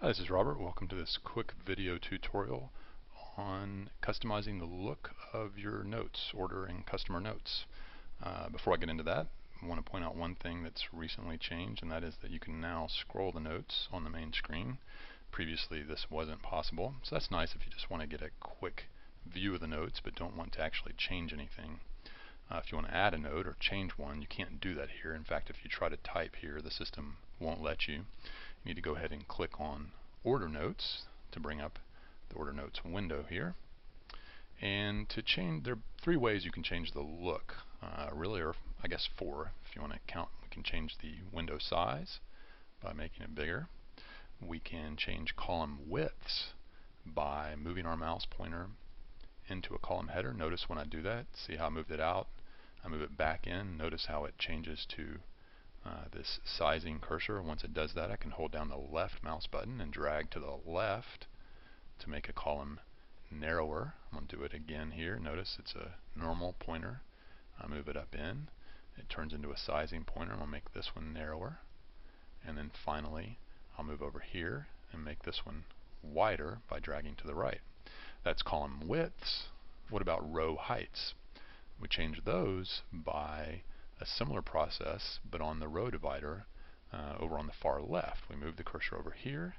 Hi, this is Robert. Welcome to this quick video tutorial on customizing the look of your notes, ordering customer notes. Before I get into that, I want to point out one thing that's recently changed, and that is that you can now scroll the notes on the main screen. Previously this wasn't possible, so that's nice if you just want to get a quick view of the notes but don't want to actually change anything. If you want to add a note or change one, you can't do that here. In fact, if you try to type here, the system won't let you. You need to go ahead and click on Order Notes to bring up the Order Notes window here. And to change, there are three ways you can change the look, really, or I guess four. If you want to count, we can change the window size by making it bigger. We can change column widths by moving our mouse pointer into a column header. Notice when I do that, see how I moved it out, I move it back in, notice how it changes to this sizing cursor. Once it does that, I can hold down the left mouse button and drag to the left to make a column narrower. I'm going to do it again here. Notice it's a normal pointer. I move it up in, it turns into a sizing pointer. I'm going to make this one narrower, and then finally I'll move over here and make this one wider by dragging to the right. That's column widths. What about row heights? We change those by a similar process, but on the row divider over on the far left. We move the cursor over here.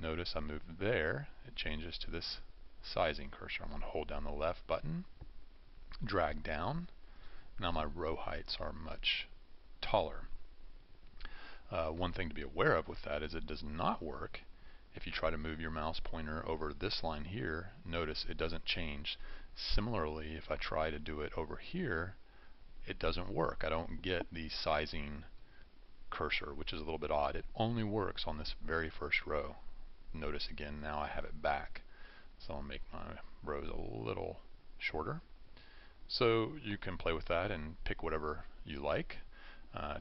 Notice I move there. It changes to this sizing cursor. I'm going to hold down the left button, drag down. Now my row heights are much taller. One thing to be aware of with that is it does not work if you try to move your mouse pointer over this line here. Notice it doesn't change. Similarly, if I try to do it over here, it doesn't work. I don't get the sizing cursor, which is a little bit odd. It only works on this very first row. Notice again, now I have it back. So I'll make my rows a little shorter. So you can play with that and pick whatever you like,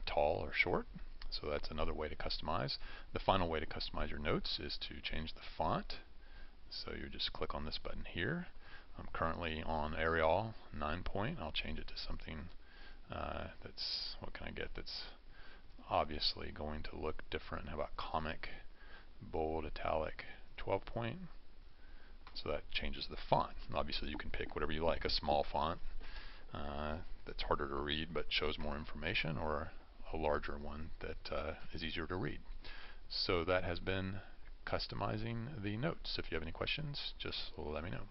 tall or short. So that's another way to customize. The final way to customize your notes is to change the font. So you just click on this button here. I'm currently on Arial 9 point. I'll change it to something that's, what can I get that's obviously going to look different. How about Comic Bold Italic 12 point? So that changes the font. Obviously you can pick whatever you like, a small font that's harder to read but shows more information, or a larger one that is easier to read. So that has been customizing the notes. If you have any questions, just let me know.